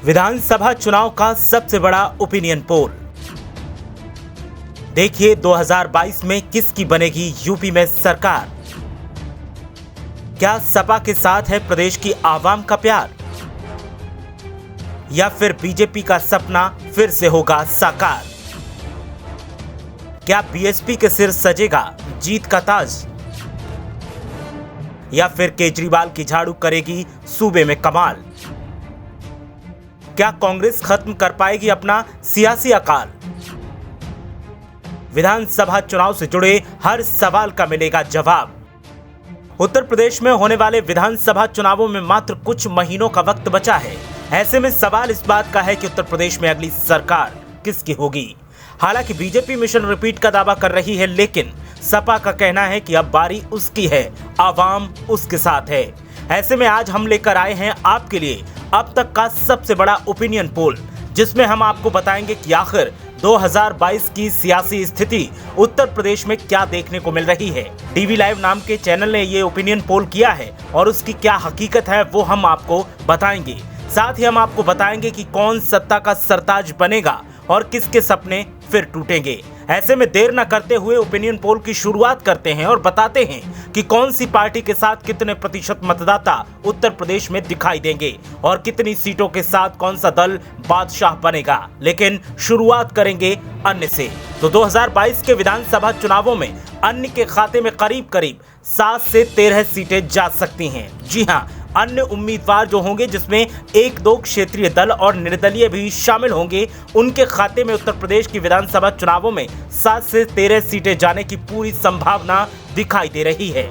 विधानसभा चुनाव का सबसे बड़ा ओपिनियन पोल। देखिए 2022 में किसकी बनेगी यूपी में सरकार। क्या सपा के साथ है प्रदेश की आवाम का प्यार, या फिर बीजेपी का सपना फिर से होगा साकार। क्या बीएसपी के सिर सजेगा जीत का ताज, या फिर केजरीवाल की झाड़ू करेगी सूबे में कमाल। क्या कांग्रेस खत्म कर पाएगी अपना सियासी अकाल। विधानसभा चुनाव से जुड़े हर सवाल का मिलेगा जवाब। उत्तर प्रदेश में होने वाले विधानसभा चुनावों में मात्र कुछ महीनों का वक्त बचा है। ऐसे में सवाल इस बात का है कि उत्तर प्रदेश में अगली सरकार किसकी होगी। हालांकि बीजेपी मिशन रिपीट का दावा कर रही है, लेकिन सपा का कहना है कि अब बारी उसकी है, आवाम उसके साथ है। ऐसे में आज हम लेकर आए हैं आपके लिए अब तक का सबसे बड़ा ओपिनियन पोल, जिसमें हम आपको बताएंगे कि आखिर 2022 की सियासी स्थिति उत्तर प्रदेश में क्या देखने को मिल रही है। टीवी लाइव नाम के चैनल ने ये ओपिनियन पोल किया है और उसकी क्या हकीकत है वो हम आपको बताएंगे। साथ ही हम आपको बताएंगे कि कौन सत्ता का सरताज बनेगा और किसके सपने फिर टूटेंगे। ऐसे में देर न करते हुए ओपिनियन पोल की शुरुआत करते हैं और बताते हैं कि कौन सी पार्टी के साथ कितने प्रतिशत मतदाता उत्तर प्रदेश में दिखाई देंगे और कितनी सीटों के साथ कौन सा दल बादशाह बनेगा। लेकिन शुरुआत करेंगे अन्य से। तो 2022 के विधानसभा चुनावों में अन्य के खाते में करीब करीब 7 से 13 सीटें जा सकती हैं। जी हाँ, अन्य उम्मीदवार जो होंगे, जिसमें 1-2 क्षेत्रीय दल और निर्दलीय भी शामिल होंगे, उनके खाते में उत्तर प्रदेश की विधानसभा चुनावों में 7 से 13 सीटें जाने की पूरी संभावना दिखाई दे रही है।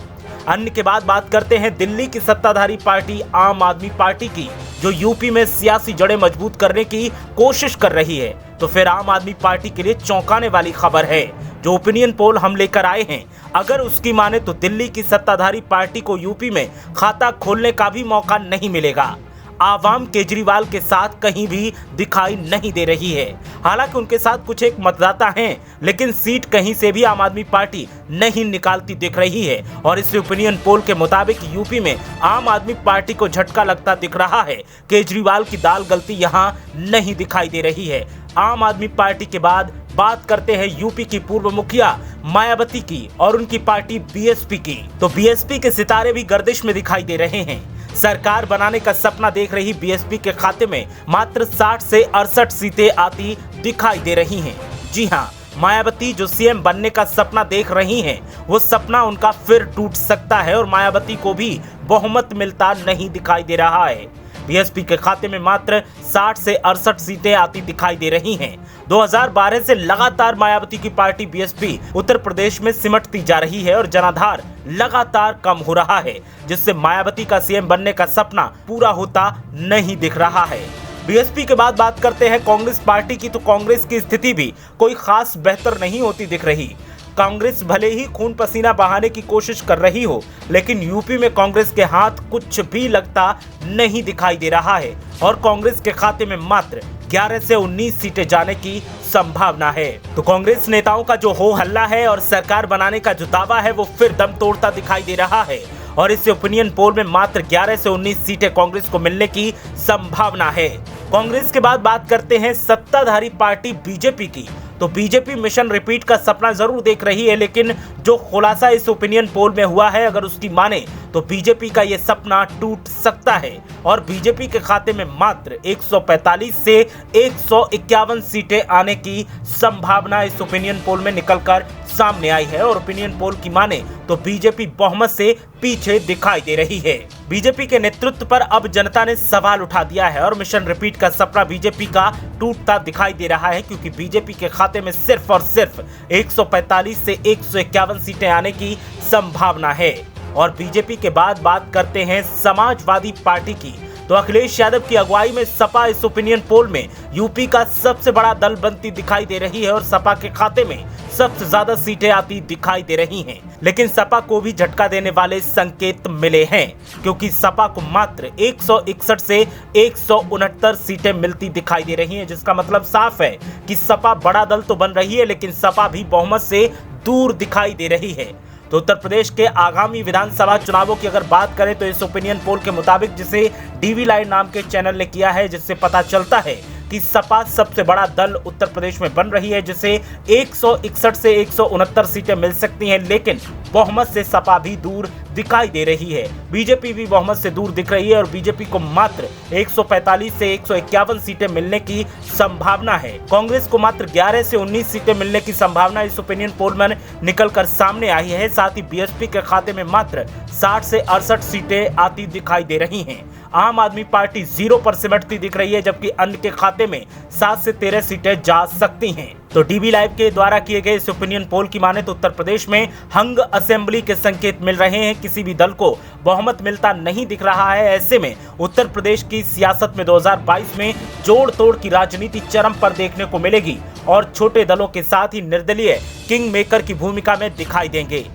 अन्य के बाद बात करते हैं दिल्ली की सत्ताधारी पार्टी आम आदमी पार्टी की, जो यूपी में सियासी जड़ें मजबूत करने की कोशिश कर रही है। तो फिर आम आदमी पार्टी के लिए चौंकाने वाली खबर है, जो ओपिनियन पोल हम लेकर आए हैं। अगर उसकी माने तो दिल्ली की सत्ताधारी पार्टी को यूपी में खाता खोलने का भी मौका नहीं मिलेगा। आवाम केजरीवाल के साथ कहीं भी दिखाई नहीं दे रही है। हालांकि उनके साथ कुछ एक मतदाता हैं, लेकिन सीट कहीं से भी आम आदमी पार्टी नहीं निकालती दिख रही है। और इस ओपिनियन पोल के मुताबिक यूपी में आम आदमी पार्टी को झटका लगता दिख रहा है। केजरीवाल की दाल गलती यहाँ नहीं दिखाई दे रही है। आम आदमी पार्टी के बाद बात करते हैं यूपी की पूर्व मुखिया मायावती की और उनकी पार्टी बीएसपी की। तो बीएसपी के सितारे भी गर्दिश में दिखाई दे रहे हैं। सरकार बनाने का सपना देख रही बीएसपी के खाते में मात्र 60 से 68 सीटें आती दिखाई दे रही हैं। जी हाँ, मायावती जो सीएम बनने का सपना देख रही हैं, वो सपना उनका फिर टूट सकता है और मायावती को भी बहुमत मिलता नहीं दिखाई दे रहा है। बीएसपी के खाते में मात्र 60 से 68 सीटें आती दिखाई दे रही हैं। 2012 से लगातार मायावती की पार्टी बीएसपी उत्तर प्रदेश में सिमटती जा रही है और जनाधार लगातार कम हो रहा है, जिससे मायावती का सीएम बनने का सपना पूरा होता नहीं दिख रहा है। बीएसपी के बाद बात करते हैं कांग्रेस पार्टी की। तो कांग्रेस की स्थिति भी कोई खास बेहतर नहीं होती दिख रही। कांग्रेस भले ही खून पसीना बहाने की कोशिश कर रही हो, लेकिन यूपी में कांग्रेस के हाथ कुछ भी लगता नहीं दिखाई दे रहा है और कांग्रेस के खाते में मात्र 11 से 19 सीटें जाने की संभावना है। तो कांग्रेस नेताओं का जो हो हल्ला है और सरकार बनाने का जो दावा है, वो फिर दम तोड़ता दिखाई दे रहा है। और इस ओपिनियन पोल में मात्र 11 से 19 सीटें कांग्रेस को मिलने की संभावना है। कांग्रेस के बाद बात करते हैं सत्ताधारी पार्टी बीजेपी की। तो बीजेपी मिशन रिपीट का सपना जरूर देख रही है, लेकिन जो खुलासा इस ओपिनियन पोल में हुआ है, अगर उसकी माने तो बीजेपी का ये सपना टूट सकता है और बीजेपी के खाते में मात्र 145 से 151 सीटें आने की संभावना इस ओपिनियन पोल में निकलकर सामने आई है। और ओपिनियन पोल की माने तो बीजेपी बहुमत से पीछे दिखाई दे रही है। बीजेपी के नेतृत्व पर अब जनता ने सवाल उठा दिया है और मिशन रिपीट का सपना बीजेपी का टूटता दिखाई दे रहा है, क्योंकि बीजेपी के खाते में सिर्फ और सिर्फ 145 से 151 सीटें आने की संभावना है। और बीजेपी के बाद बात करते हैं समाजवादी पार्टी की। तो अखिलेश यादव की अगुवाई में सपा इस ओपिनियन पोल में यूपी का सबसे बड़ा दल बनती दिखाई दे रही है और सपा के खाते में सबसे ज्यादा सीटें आती दिखाई दे रही हैं। लेकिन सपा को भी झटका देने वाले संकेत मिले हैं, क्योंकि सपा को मात्र 161 से 169 सीटें मिलती दिखाई दे रही हैं, जिसका मतलब साफ है कि सपा बड़ा दल तो बन रही है, लेकिन सपा भी बहुमत से दूर दिखाई दे रही है। तो उत्तर प्रदेश के आगामी विधानसभा चुनावों की अगर बात करें तो इस ओपिनियन पोल के मुताबिक, जिसे डीवी लाइव नाम के चैनल ने किया है, जिससे पता चलता है कि सपा सबसे बड़ा दल उत्तर प्रदेश में बन रही है, जिसे 161 से 169 सीटें मिल सकती हैं, लेकिन बहुमत से सपा भी दूर दिखाई दे रही है। बीजेपी भी बहुमत से दूर दिख रही है और बीजेपी को मात्र 145 से 151 सीटें मिलने की संभावना है। कांग्रेस को मात्र 11 से 19 सीटें मिलने की संभावना इस ओपिनियन पोल में निकलकर सामने आई है। साथ ही बीएसपी के खाते में मात्र 60 से 68 सीटें आती दिखाई दे रही हैं। आम आदमी पार्टी 0 पर सिमटती दिख रही है, जबकि अन्य के खाते में 7 से 13 सीटें जा सकती हैं। तो डीबी लाइव के द्वारा किए गए इस ओपिनियन पोल की माने तो उत्तर प्रदेश में हंग असेंबली के संकेत मिल रहे हैं। किसी भी दल को बहुमत मिलता नहीं दिख रहा है। ऐसे में उत्तर प्रदेश की सियासत में 2022 में जोड़ तोड़ की राजनीति चरम पर देखने को मिलेगी और छोटे दलों के साथ ही निर्दलीय किंग मेकर की भूमिका में दिखाई देंगे।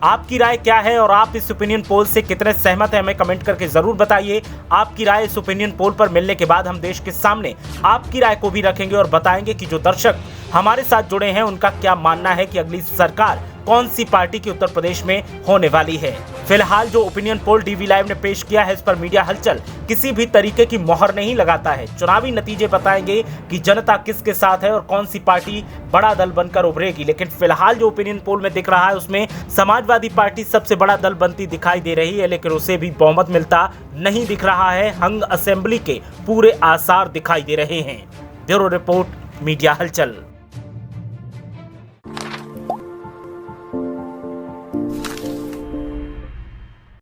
आपकी राय क्या है और आप इस ओपिनियन पोल से कितने सहमत हैं, हमें कमेंट करके जरूर बताइए। आपकी राय इस ओपिनियन पोल पर मिलने के बाद हम देश के सामने आपकी राय को भी रखेंगे और बताएंगे कि जो दर्शक हमारे साथ जुड़े हैं उनका क्या मानना है कि अगली सरकार कौन सी पार्टी की उत्तर प्रदेश में होने वाली है। फिलहाल जो ओपिनियन पोल डीवी लाइव ने पेश किया है, इस पर मीडिया हलचल किसी भी तरीके की मोहर नहीं लगाता है। चुनावी नतीजे बताएंगे कि जनता किसके साथ है और कौन सी पार्टी बड़ा दल बनकर उभरेगी। लेकिन फिलहाल जो ओपिनियन पोल में दिख रहा है उसमें समाजवादी पार्टी सबसे बड़ा दल बनती दिखाई दे रही है, लेकिन उसे भी बहुमत मिलता नहीं दिख रहा है। हंग असेंबली के पूरे आसार दिखाई दे रहे हैं। ब्यूरो रिपोर्ट, मीडिया हलचल।